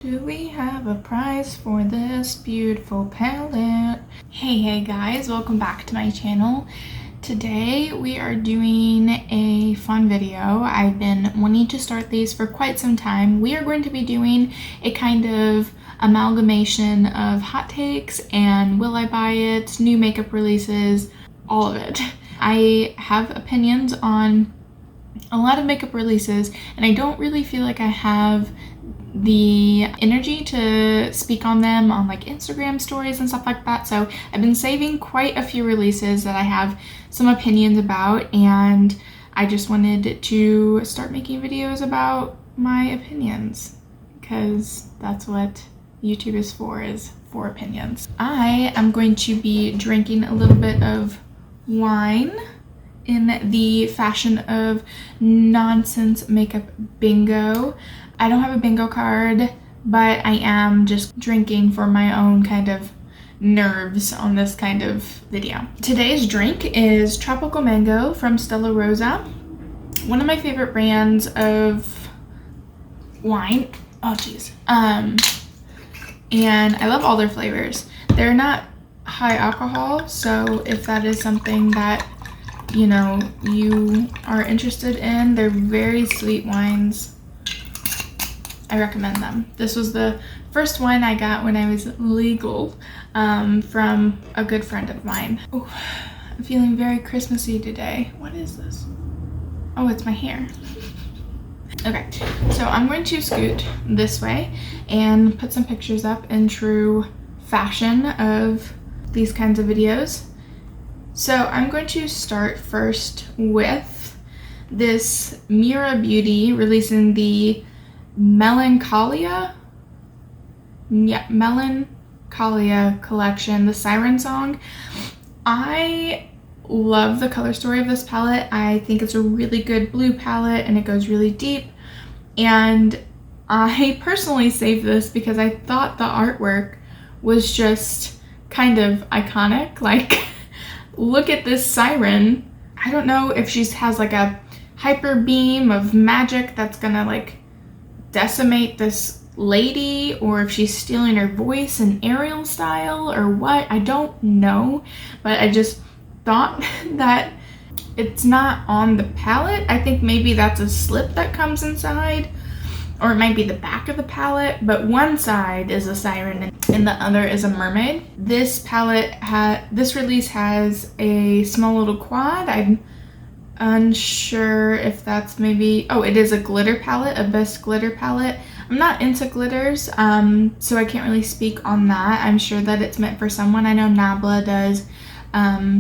Do we have a prize for this beautiful palette? Hey guys, welcome back to my channel. Today we are doing a fun video. I've been wanting to start these for quite some time. We are going to be doing a kind of amalgamation of hot takes and will I buy it, new makeup releases, all of it. I have opinions on a lot of makeup releases and I don't really feel like I have the energy to speak on them on like Instagram stories and stuff like that. So I've been saving quite a few releases that I have some opinions about, and I just wanted to start making videos about my opinions because that's what YouTube is for opinions. I am going to be drinking a little bit of wine in the fashion of nonsense makeup bingo. I don't have a bingo card, but I am just drinking for my own kind of nerves on this kind of video. Today's drink is Tropical Mango from Stella Rosa, one of my favorite brands of wine. Oh geez. And I love all their flavors. They're not high alcohol, so if that is something that you know you are interested in, they're very sweet wines. I recommend them. This was the first wine I got when I was legal from a good friend of mine. Oh, I'm feeling very Christmassy today. What is this? Oh, it's my hair. Okay, so I'm going to scoot this way and put some pictures up in true fashion of these kinds of videos. So I'm going to start first with this Mira Beauty releasing the Melancholia collection, the Siren Song. I love the color story of this palette. I think it's a really good blue palette and it goes really deep, and I personally saved this because I thought the artwork was just kind of iconic. Like, look at this siren. I don't know if she has like a hyper beam of magic that's gonna like decimate this lady, or if she's stealing her voice in Ariel style or what. I don't know, but I just thought that it's not on the palette. I think maybe that's a slip that comes inside, or it might be the back of the palette, but one side is a siren and the other is a mermaid. This palette this release has a small little quad. I'm unsure if that's maybe, oh, it is a glitter palette, a best glitter palette. I'm not into glitters, so I can't really speak on that. I'm sure that it's meant for someone. I know Nabla does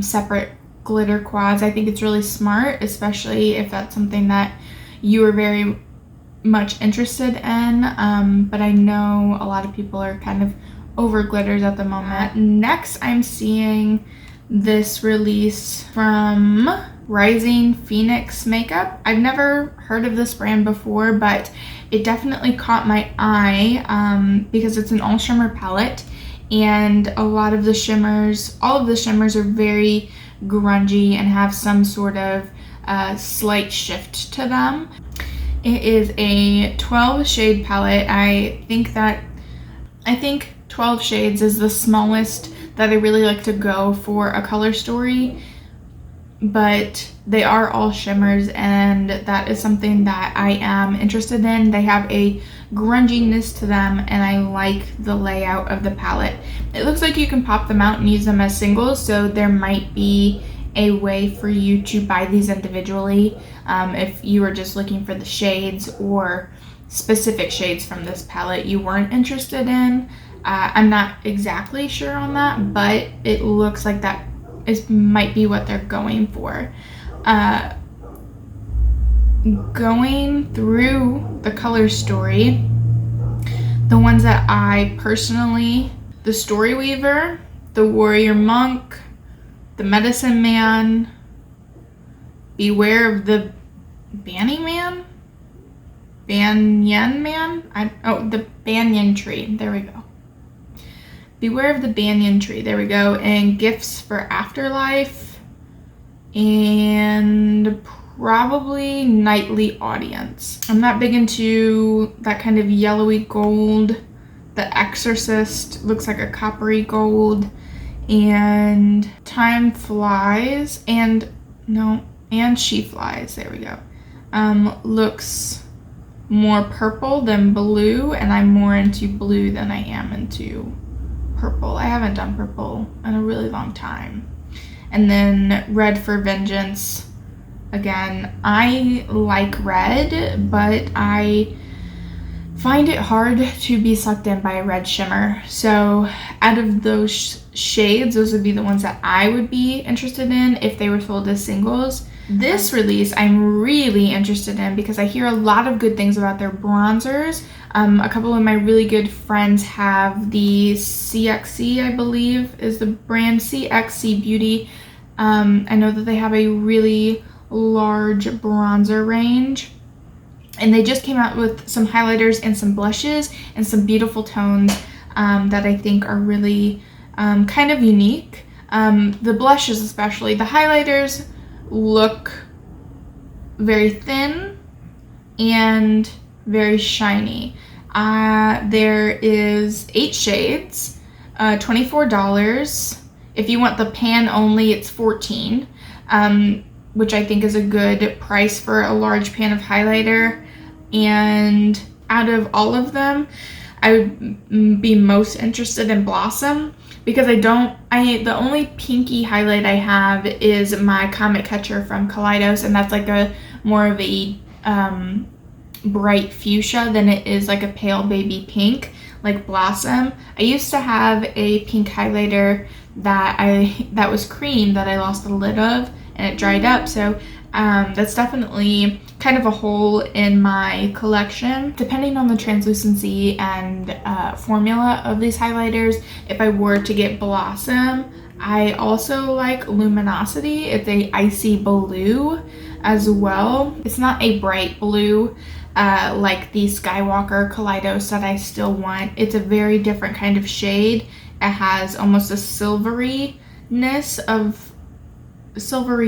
separate glitter quads. I think it's really smart, especially if that's something that you are very much interested in, but I know a lot of people are kind of over glitters at the moment. Next, I'm seeing this release from Rising Phoenix Makeup. I've never heard of this brand before, but it definitely caught my eye because it's an all shimmer palette, and all of the shimmers are very grungy and have some sort of slight shift to them. It is a 12 shade palette. I think 12 shades is the smallest that I really like to go for a color story, but they are all shimmers and that is something that I am interested in. They have a grunginess to them and I like the layout of the palette. It looks like you can pop them out and use them as singles, so there might be a way for you to buy these individually if you were just looking for the shades or specific shades from this palette you weren't interested in. I'm not exactly sure on that, but it looks like that might be what they're going for. Going through the color story, the ones that I personally, the Story Weaver, the Warrior Monk, the Medicine Man, Beware of the Banyan Man, the Banyan Tree, there we go. Beware of the Banyan Tree, there we go, and Gifts for Afterlife, and probably Nightly Audience. I'm not big into that kind of yellowy gold The Exorcist looks like a coppery gold, and Time Flies, and She Flies, there we go, looks more purple than blue, and I'm more into blue than I am into purple. I haven't done purple in a really long time. And then Red for Vengeance. Again, I like red, but I find it hard to be sucked in by a red shimmer. So out of those shades, those would be the ones that I would be interested in if they were sold as singles. This release I'm really interested in because I hear a lot of good things about their bronzers. A couple of my really good friends have the CXC, I believe is the brand, CXC Beauty. I know that they have a really large bronzer range, and they just came out with some highlighters and some blushes and some beautiful tones that I think are really kind of unique. The blushes especially. The highlighters look very thin and very shiny. There is 8 shades, $24. If you want the pan only, it's $14, which I think is a good price for a large pan of highlighter. And out of all of them, I would be most interested in Blossom because the only pinky highlight I have is my Comet Catcher from Kaleidos, and that's like a more of a bright fuchsia than it is like a pale baby pink like Blossom. I used to have a pink highlighter that was cream that I lost the lid of and it dried up, so that's definitely kind of a hole in my collection. Depending on the translucency and formula of these highlighters, if I were to get Blossom, I also like Luminosity. It's a icy blue as well. It's not a bright blue like the Skywalker Kaleidos that I still want. It's a very different kind of shade. It has almost a silvery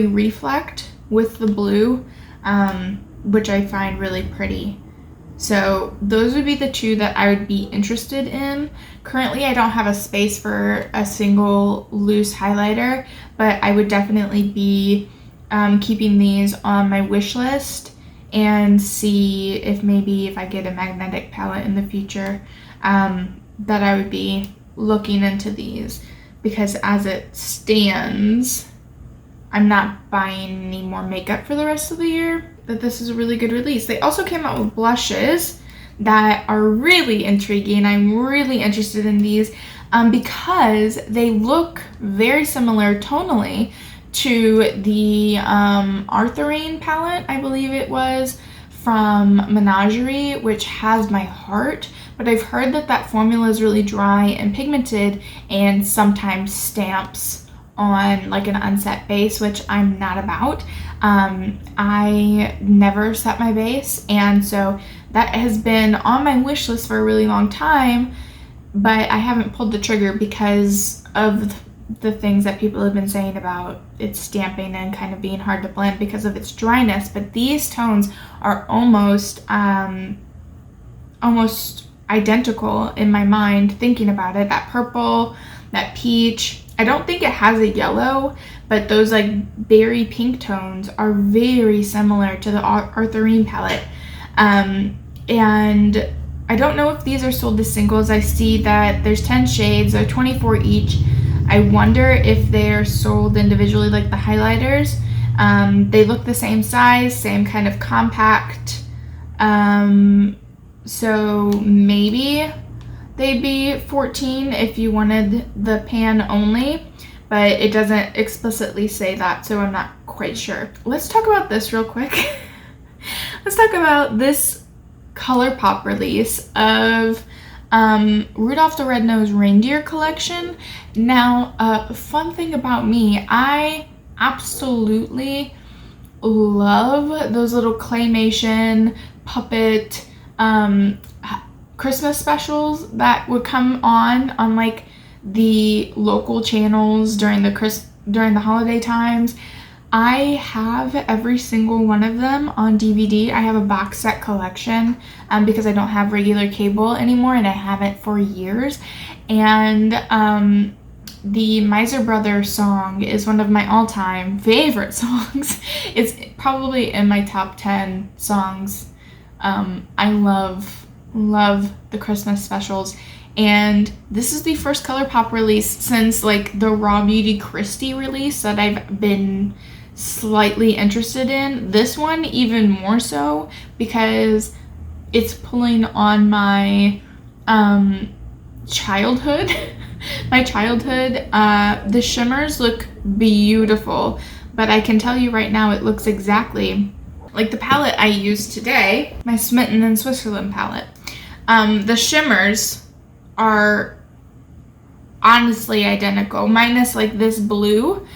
reflect with the blue, which I find really pretty. So those would be the two that I would be interested in. Currently, I don't have a space for a single loose highlighter, but I would definitely be keeping these on my wish list and see if maybe if I get a magnetic palette in the future, that I would be looking into these, because as it stands, I'm not buying any more makeup for the rest of the year, but this is a really good release. They also came out with blushes that are really intriguing. I'm really interested in these because they look very similar tonally to the Arthurine palette, I believe it was, from Menagerie, which has my heart, but I've heard that that formula is really dry and pigmented and sometimes stamps on like an unset base, which I'm not about. I never set my base, and so that has been on my wish list for a really long time, but I haven't pulled the trigger because of the things that people have been saying about its stamping and kind of being hard to blend because of its dryness. But these tones are almost identical in my mind thinking about it. That purple, that peach, I don't think it has a yellow, but those like berry pink tones are very similar to the Arthurine palette. And I don't know if these are sold as singles. I see that there's 10 shades, they're 24 each. I wonder if they're sold individually like the highlighters. They look the same size, same kind of compact. So maybe they'd be 14 if you wanted the pan only, but it doesn't explicitly say that, so I'm not quite sure. Let's talk about this real quick. Let's talk about this Colourpop release of Rudolph the Red-Nosed Reindeer collection. Now, a fun thing about me, I absolutely love those little claymation puppet Christmas specials that would come on like the local channels during the holiday times. I have every single one of them on DVD. I have a box set collection because I don't have regular cable anymore, and I haven't for years. And the Miser Brothers song is one of my all-time favorite songs. It's probably in my top 10 songs. I love the Christmas specials. And this is the first Colourpop release since like the Raw Beauty Christie release that I've been slightly interested in. This one even more so because it's pulling on my childhood. My childhood. The shimmers look beautiful, but I can tell you right now it looks exactly like the palette I used today, my Smitten in Switzerland palette. The shimmers are honestly identical, minus like this blue,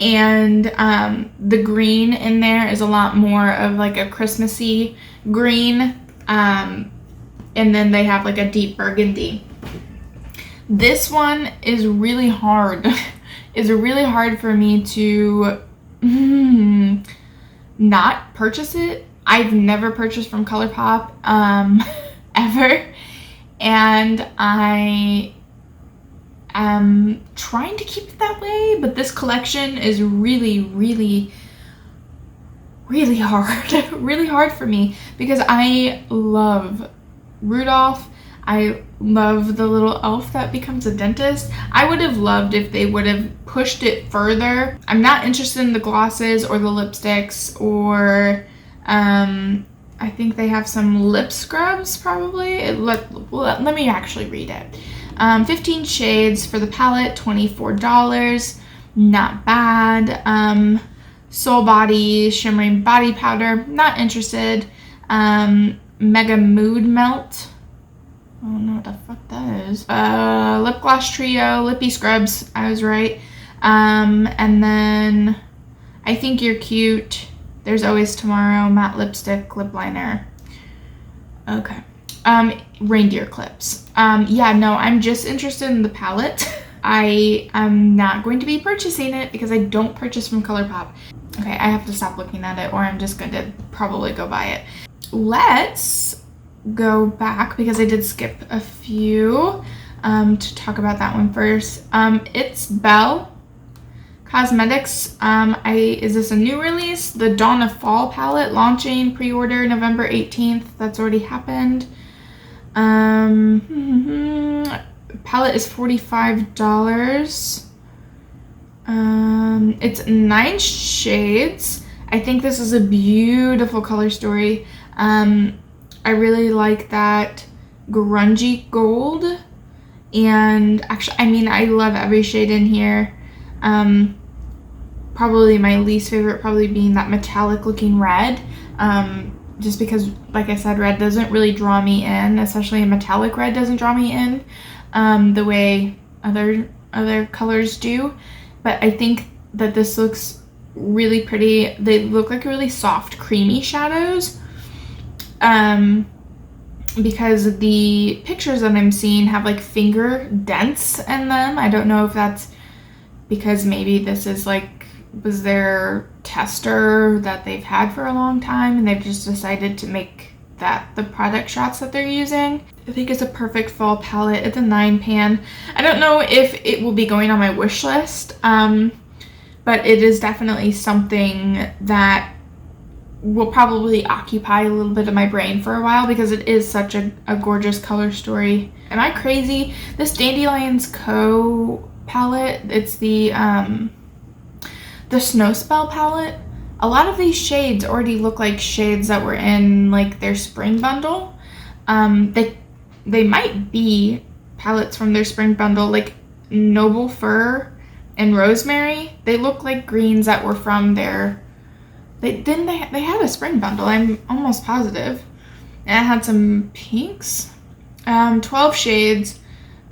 and the green in there is a lot more of like a Christmassy green, and then they have like a deep burgundy. This one is really hard. It's really hard for me to not purchase it. I've never purchased from Colourpop ever, and I am trying to keep it that way, but this collection is really hard. Really hard for me because I love Rudolph. I love the little elf that becomes a dentist. I would have loved if they would have pushed it further. I'm not interested in the glosses or the lipsticks, or I think they have some lip scrubs probably. Let me actually read it. 15 shades for the palette, $24. Not bad. Soul Body Shimmering Body Powder, not interested. Mega Mood Melt. I don't know what the fuck that is. Lip Gloss Trio, Lippy Scrubs, I was right. And then I Think You're Cute, There's Always Tomorrow, Matte Lipstick, Lip Liner. Okay. Reindeer Clips. Yeah, no, I'm just interested in the palette. I am not going to be purchasing it because I don't purchase from Colourpop. Okay, I have to stop looking at it, or I'm just going to probably go buy it. Let's go back because I did skip a few to talk about that one first. It's Belle Cosmetics. Is this a new release? The Dawn of Fall palette, launching pre-order November 18th. That's already happened. Palette is $45. It's 9 shades. I think this is a beautiful color story. I really like that grungy gold, and actually, I mean, I love every shade in here. Probably my least favorite probably being that metallic looking red, just because, like I said, red doesn't really draw me in, especially a metallic red doesn't draw me in the way other colors do. But I think that this looks really pretty. They look like really soft, creamy shadows. Because the pictures that I'm seeing have like finger dents in them. I don't know if that's because maybe this is like, was their tester that they've had for a long time and they've just decided to make that the product shots that they're using. I think it's a perfect fall palette. It's a 9 pan. I don't know if it will be going on my wish list, but it is definitely something that will probably occupy a little bit of my brain for a while because it is such a gorgeous color story. Am I crazy? This Dandelion's Co palette, it's the Snow Spell palette. A lot of these shades already look like shades that were in like their spring bundle. They might be palettes from their spring bundle, like Noble Fur and Rosemary. They look like greens that were from their They had a spring bundle, I'm almost positive. And it had some pinks. 12 shades.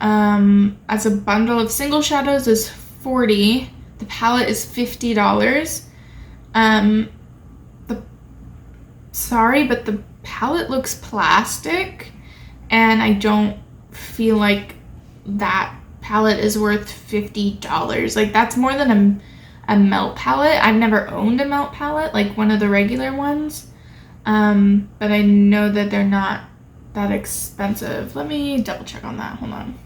As a bundle of single shadows is $40. The palette is $50. Sorry, but the palette looks plastic, and I don't feel like that palette is worth $50. Like, that's more than a melt palette. I've never owned a melt palette, like one of the regular ones. But I know that they're not that expensive. Let me double check on that. Hold on.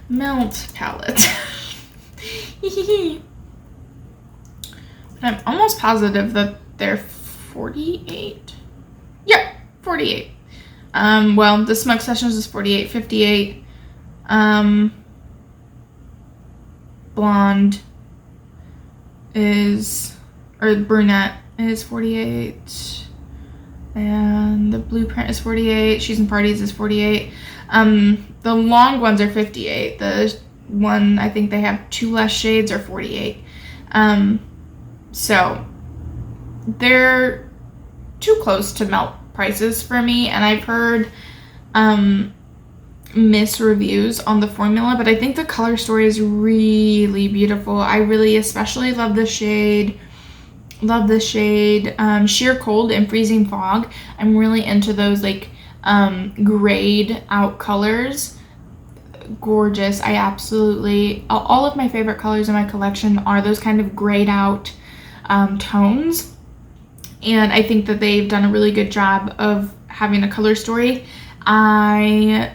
Melt palette. I'm almost positive that they're 48. Yeah, 48. Well, the Smoke Sessions is 48, 58. Blonde is, or brunette is 48. And the Blueprint is 48. She's in Parties is 48. The long ones are 58. The one, I think they have 2 less shades, are 48. So they're too close to melt prices for me, and I've heard reviews on the formula, but I think the color story is really beautiful. I really especially love the shade. Sheer Cold and Freezing Fog. I'm really into those like grayed out colors. Gorgeous. I absolutely, all of my favorite colors in my collection are those kind of grayed out tones, and I think that they've done a really good job of having a color story. I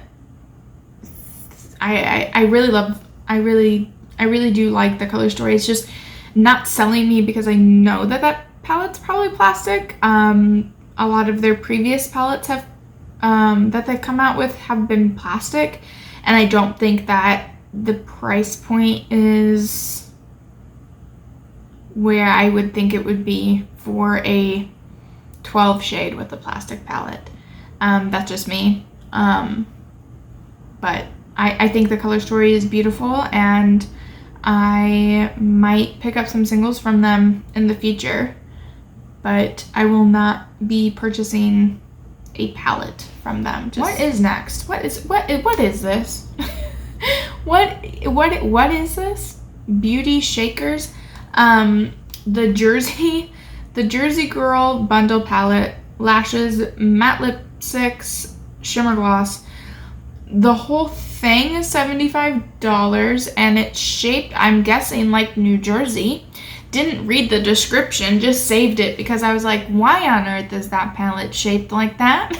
really do like the color story. It's just not selling me because I know that that palette's probably plastic. A lot of their previous palettes have that they've come out with have been plastic, and I don't think that the price point is where I would think it would be for a 12 shade with a plastic palette. That's just me. But I think the color story is beautiful, and I might pick up some singles from them in the future, but I will not be purchasing a palette from them. What is next? What is this? what is this? Beauty Shakers. The Jersey Girl Bundle Palette, lashes, matte lipsticks, shimmer gloss. The whole thing is $75, and it's shaped, I'm guessing, like New Jersey. Didn't read the description, just saved it because I was like, why on earth is that palette shaped like that?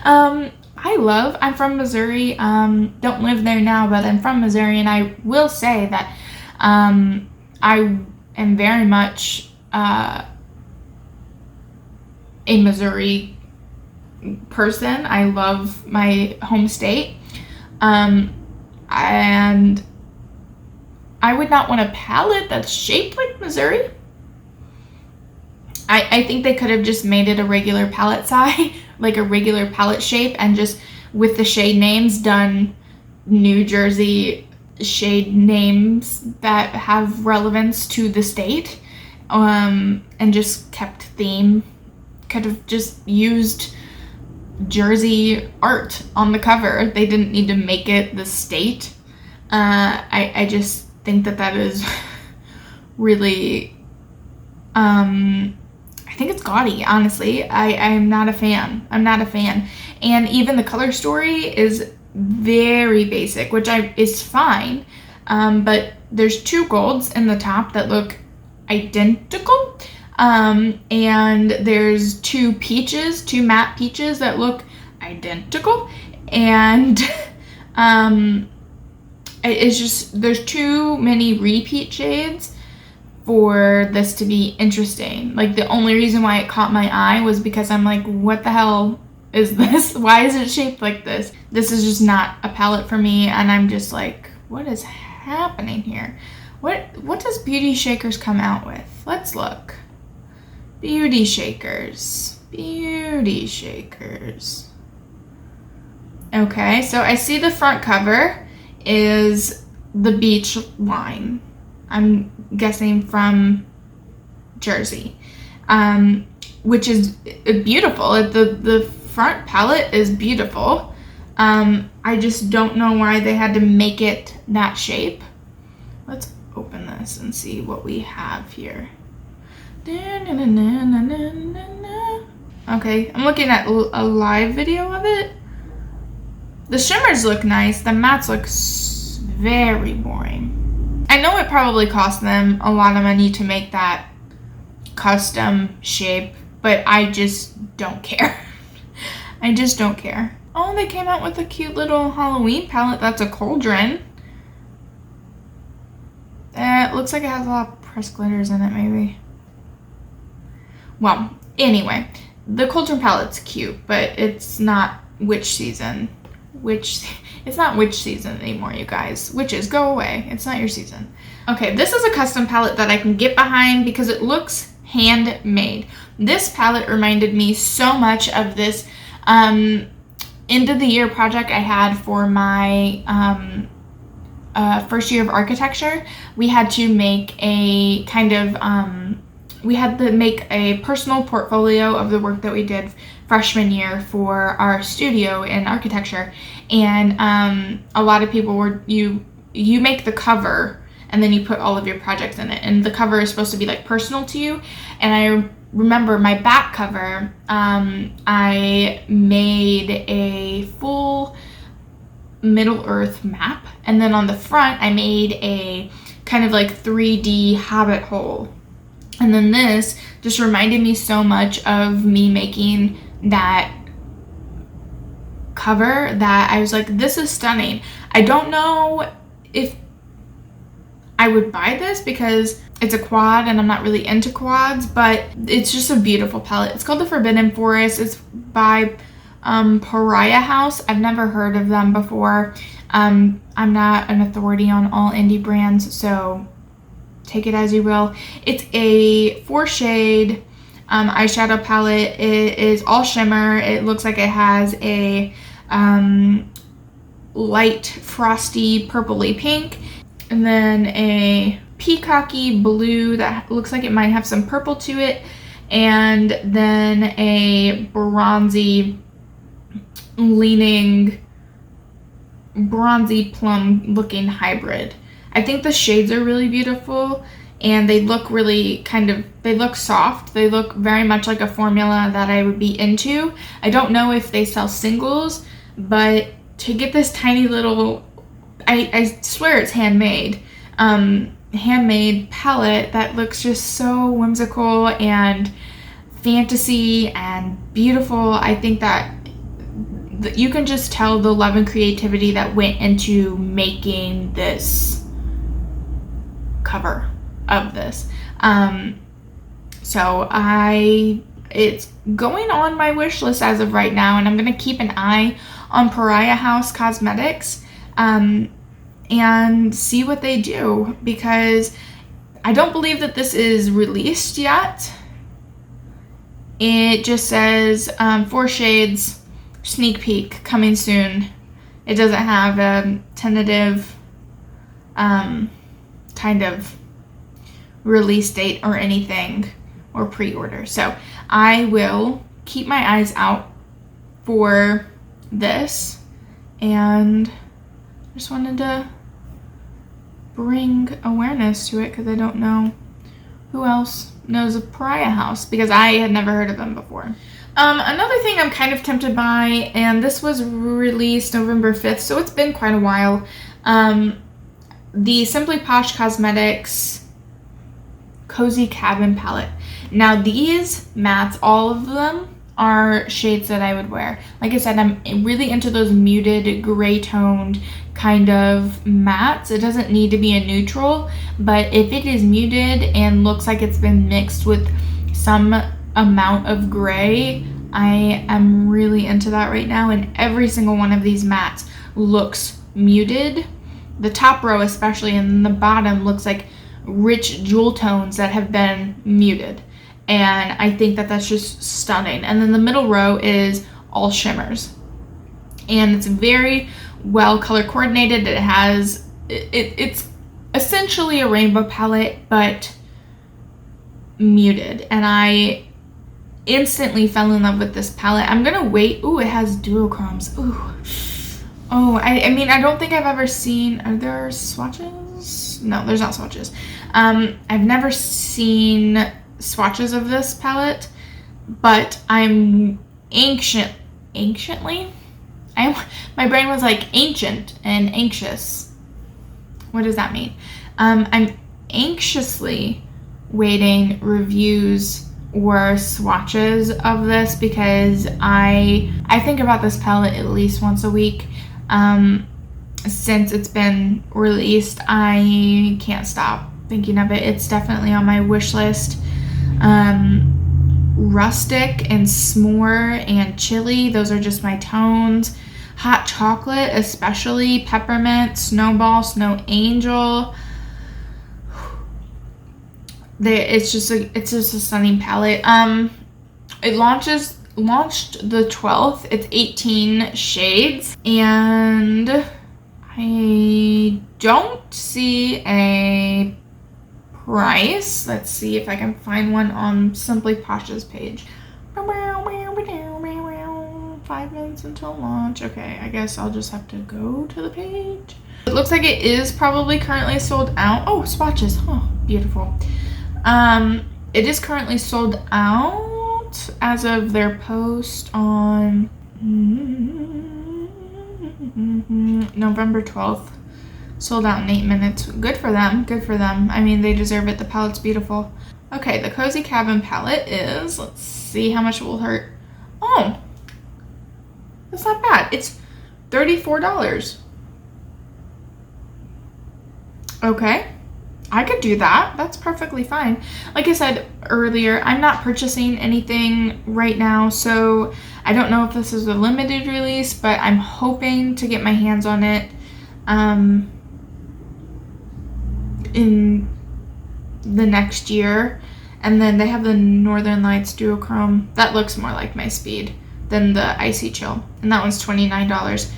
I'm from Missouri. Don't live there now, but I'm from Missouri, and I will say that I am very much a Missouri person. I love my home state, and I would not want a palette that's shaped like Missouri. I think they could have just made it a regular palette size, like a regular palette shape, and just with the shade names done New Jersey shade names that have relevance to the state, and just kept theme. Could have just used Jersey art on the cover. They didn't need to make it the state. I just think that is really, I think it's gaudy, honestly. I'm not a fan. And even the color story is very basic, which is fine. But there's 2 golds in the top that look identical. And there's 2 matte peaches that look identical. And it's just, there's too many repeat shades for this to be interesting. Like, the only reason why it caught my eye was because I'm like, what the hell is this? Why is it shaped like this? This is just not a palette for me, and I'm just like, what is happening here? What does Beauty Shakers come out with? Let's look. Beauty Shakers. Okay, so I see the front cover is the beach line. I'm guessing from Jersey, which is beautiful. The front palette is beautiful. I just don't know why they had to make it that shape. Let's open this and see what we have here. Okay, I'm looking at a live video of it. The shimmers look nice. The mattes look very boring. I know it probably cost them a lot of money to make that custom shape, but I just don't care. I just don't care. Oh, they came out with a cute little Halloween palette. That's a cauldron. It looks like it has a lot of pressed glitters in it, maybe. Well, anyway, the cauldron palette's cute, but it's not witch season. It's not witch season anymore, you guys. Witches, go away. It's not your season. Okay, this is a custom palette that I can get behind because it looks handmade. This palette reminded me so much of this end of the year project I had for my first year of architecture. We had to make a kind of we had to make a personal portfolio of the work that we did freshman year for our studio in architecture, and a lot of people were you make the cover and then you put all of your projects in it, and the cover is supposed to be like personal to you. And I remember my back cover, I made a full Middle Earth map, and then on the front I made a kind of like 3D hobbit hole. And then this just reminded me so much of me making that cover that I was like, this is stunning. I don't know if I would buy this because it's a quad and I'm not really into quads, but it's just a beautiful palette. It's called the Forbidden Forest. It's by Ariah House. I've never heard of them before. I'm not an authority on all indie brands, so take it as you will. It's a 4-shade eyeshadow palette. It is all shimmer. It looks like it has a light frosty purpley pink, and then a peacocky blue that looks like it might have some purple to it, and then a bronzy leaning bronzy plum looking hybrid. I think the shades are really beautiful, and they look really they look soft. They look very much like a formula that I would be into. I don't know if they sell singles, but to get this tiny little, I swear it's handmade palette that looks just so whimsical and fantasy and beautiful. I think that you can just tell the love and creativity that went into making this cover of this. So it's going on my wish list as of right now, and I'm gonna keep an eye on Ariah Cosmetics and see what they do, because I don't believe that this is released yet. It just says 4 shades, sneak peek, coming soon. It doesn't have a tentative kind of release date or anything, or pre-order. So I will keep my eyes out for this, and just wanted to bring awareness to it because I don't know who else knows of Ariah House, because I had never heard of them before. Another thing I'm kind of tempted by, and this was released November 5th, so it's been quite a while, the Simply Posh Cosmetics Cozy Cabin Palette. Now these mattes, all of them, are shades that I would wear. Like I said, I'm really into those muted gray toned kind of mattes. It doesn't need to be a neutral, but if it is muted and looks like it's been mixed with some amount of gray, I am really into that right now, and every single one of these mattes looks muted. The top row especially, and the bottom looks like rich jewel tones that have been muted, and I think that that's just stunning. And then the middle row is all shimmers, and it's very well color coordinated. It has it's essentially a rainbow palette but muted, and I instantly fell in love with this palette. I'm gonna wait. Ooh, it has duochromes. Ooh. Oh, I mean, I don't think I've ever seen, are there swatches? No, there's not swatches. I've never seen swatches of this palette, but I'm anciently, my brain was like ancient and anxious. What does that mean? I'm anxiously waiting reviews or swatches of this because I think about this palette at least once a week. Since it's been released, I can't stop thinking of it. It's definitely on my wish list. Rustic and s'more and chili, those are just my tones. Hot chocolate, especially peppermint, snowball, snow angel. It's just a stunning palette. It launched the 12th. It's 18 shades, and I don't see a price. Let's see if I can find one on Simply Posh's page. 5 minutes until launch. Okay, I guess I'll just have to go to the page. It looks like it is probably currently sold out. Oh, swatches. Oh, beautiful. It is currently sold out as of their post on November 12th. Sold out in 8 minutes. Good for them. Good for them. I mean, they deserve it. The palette's beautiful. Okay, the Cozy Cabin palette is, let's see how much it will hurt. Oh, that's not bad. It's $34. Okay, I could do that. That's perfectly fine. Like I said earlier, I'm not purchasing anything right now, so I don't know if this is a limited release, but I'm hoping to get my hands on it in the next year. And then they have the Northern Lights Duochrome. That looks more like my speed than the Icy Chill, and that one's $29.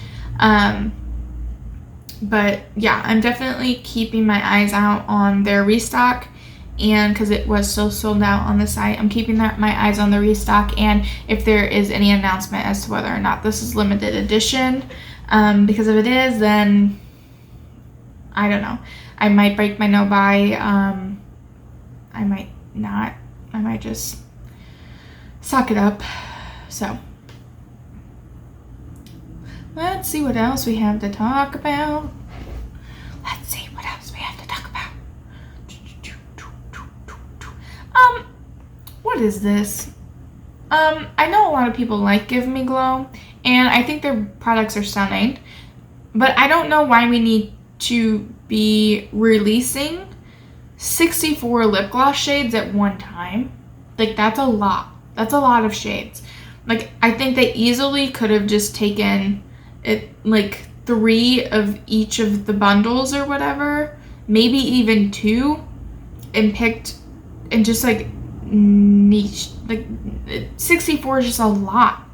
But yeah, I'm definitely keeping my eyes out on their restock, and because it was so sold out on the site, I'm keeping my eyes on the restock, and if there is any announcement as to whether or not this is limited edition, because if it is, then I don't know. I might break my no buy. I might not. I might just suck it up. So let's see what else we have to talk about. Let's see what else we have to talk about. What is this? I know a lot of people like Give Me Glow, and I think their products are stunning, but I don't know why we need to be releasing 64 lip gloss shades at one time. Like, that's a lot. That's a lot of shades. Like, I think they easily could have just taken it, like 3 of each of the bundles or whatever, maybe even 2, and picked and just like niche. Like, 64 is just a lot.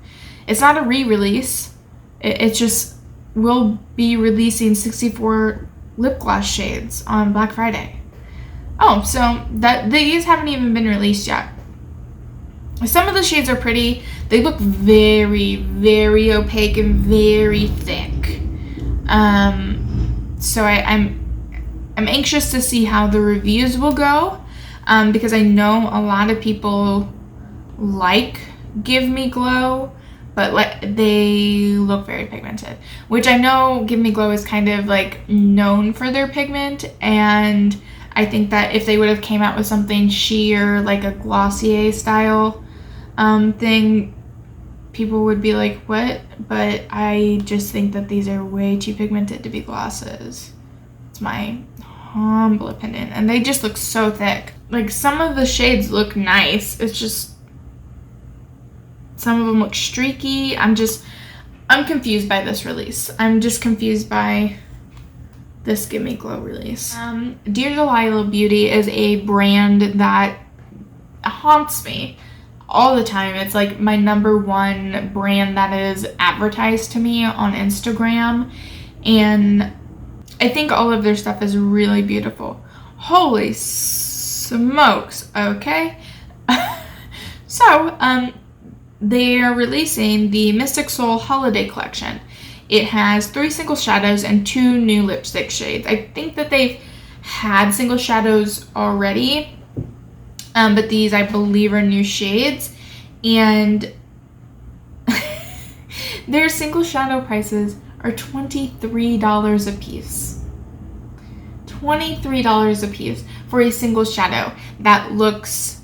It's not a re-release. It's just, we'll be releasing 64 lip gloss shades on Black Friday. Oh, so these haven't even been released yet. Some of the shades are pretty. They look very, very opaque and very thick. So I'm anxious to see how the reviews will go, because I know a lot of people like Give Me Glow, but they look very pigmented, which I know Give Me Glow is kind of like known for their pigment, and I think that if they would have came out with something sheer, like a Glossier style thing, people would be like, what? But I just think that these are way too pigmented to be glosses. It's my humble opinion. And they just look so thick. Like, some of the shades look nice. It's just, some of them look streaky. I'm confused by this release. I'm just confused by this Give Me Glow release. Dear Delilah Beauty is a brand that haunts me all the time. It's like my #1 brand that is advertised to me on Instagram, and I think all of their stuff is really beautiful. Holy smokes. Okay. So they are releasing the Mystic Soul Holiday Collection. It has 3 single shadows and 2 new lipstick shades. I think that they've had single shadows already, but these, I believe, are new shades. And their single shadow prices are $23 a piece. $23 a piece for a single shadow that looks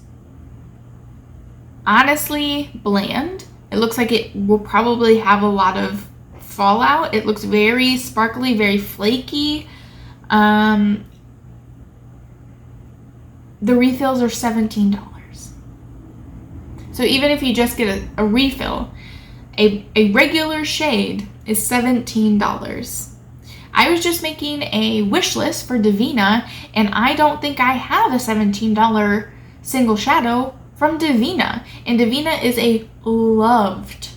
honestly bland. It looks like it will probably have a lot of fallout. It looks very sparkly, very flaky. The refills are $17. So even if you just get a refill, a regular shade is $17. I was just making a wish list for Divina, and I don't think I have a $17 single shadow from Divina. And Divina is a loved,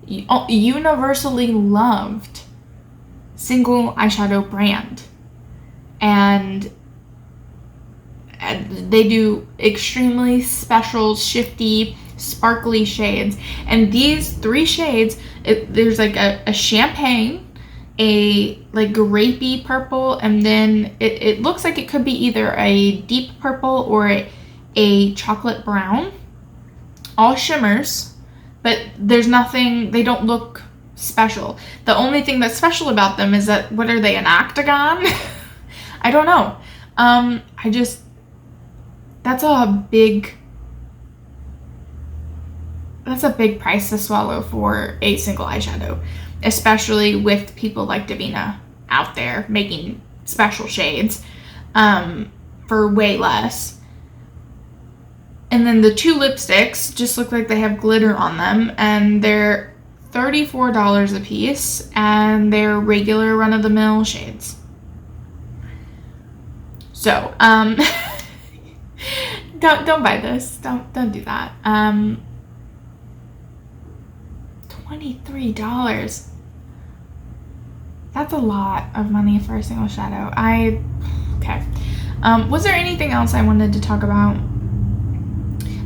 universally loved single eyeshadow brand. And they do extremely special, shifty, sparkly shades. And these 3 shades, there's like a champagne, a like grapey purple, and then it looks like it could be either a deep purple or a chocolate brown. All shimmers, but there's nothing, they don't look special. The only thing that's special about them is that, what are they, an octagon? I don't know. That's a big price to swallow for a single eyeshadow, especially with people like Divina out there making special shades for way less. And then the 2 lipsticks just look like they have glitter on them, and they're $34 a piece, and they're regular run-of-the-mill shades. So, don't buy this. Don't do that. $23. That's a lot of money for a single shadow. Okay. Was there anything else I wanted to talk about?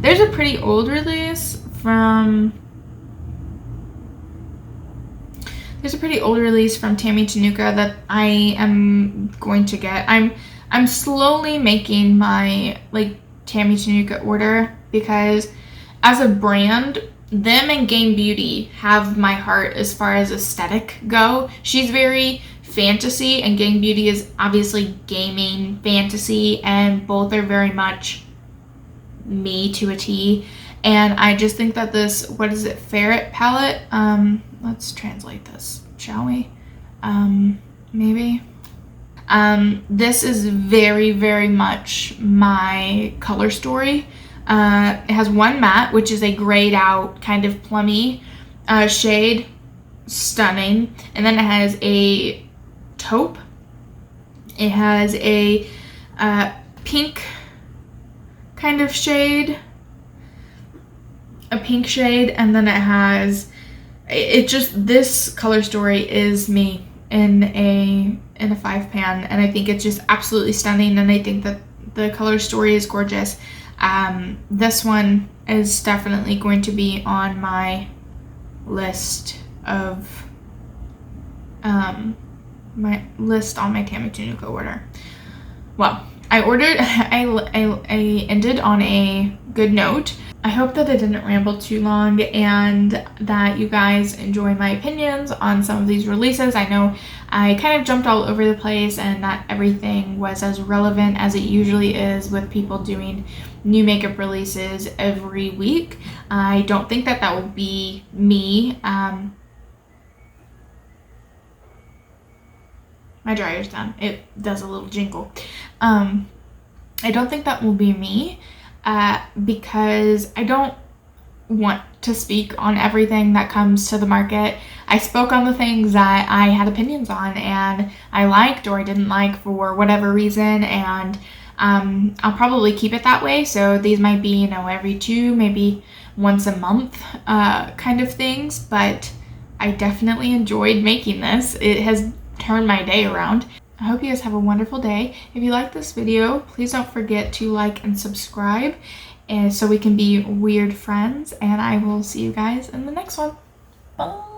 There's a pretty old release from Tammy Tanuka that I am going to get. I'm slowly making my like Tammy Tanuka order, because as a brand, them and Game Beauty have my heart as far as aesthetic go. She's very fantasy, and Game Beauty is obviously gaming fantasy, and both are very much me to a T. And I just think that this, what is it, Ferret palette, let's translate this, shall we? Maybe. This is very, very much my color story. It has one matte, which is a grayed out kind of plummy shade, stunning. And then it has a taupe. It has a pink kind of shade, a pink shade, and then it has, this color story is me in a 5-pan, and I think it's just absolutely stunning, and I think that the color story is gorgeous. This one is definitely going to be on my list of on my Tammy Tanuka order. Well, I ended on a good note. I hope that I didn't ramble too long, and that you guys enjoy my opinions on some of these releases. I know I kind of jumped all over the place, and not everything was as relevant as it usually is with people doing new makeup releases every week. I don't think that will be me. My dryer's done. It does a little jingle. I don't think that will be me, because I don't want to speak on everything that comes to the market. I spoke on the things that I had opinions on, and I liked or I didn't like for whatever reason, and I'll probably keep it that way. So these might be, every 2, maybe once a month kind of things, but I definitely enjoyed making this. It has turned my day around. I hope you guys have a wonderful day. If you like this video, please don't forget to like and subscribe, and so we can be weird friends, and I will see you guys in the next one. Bye.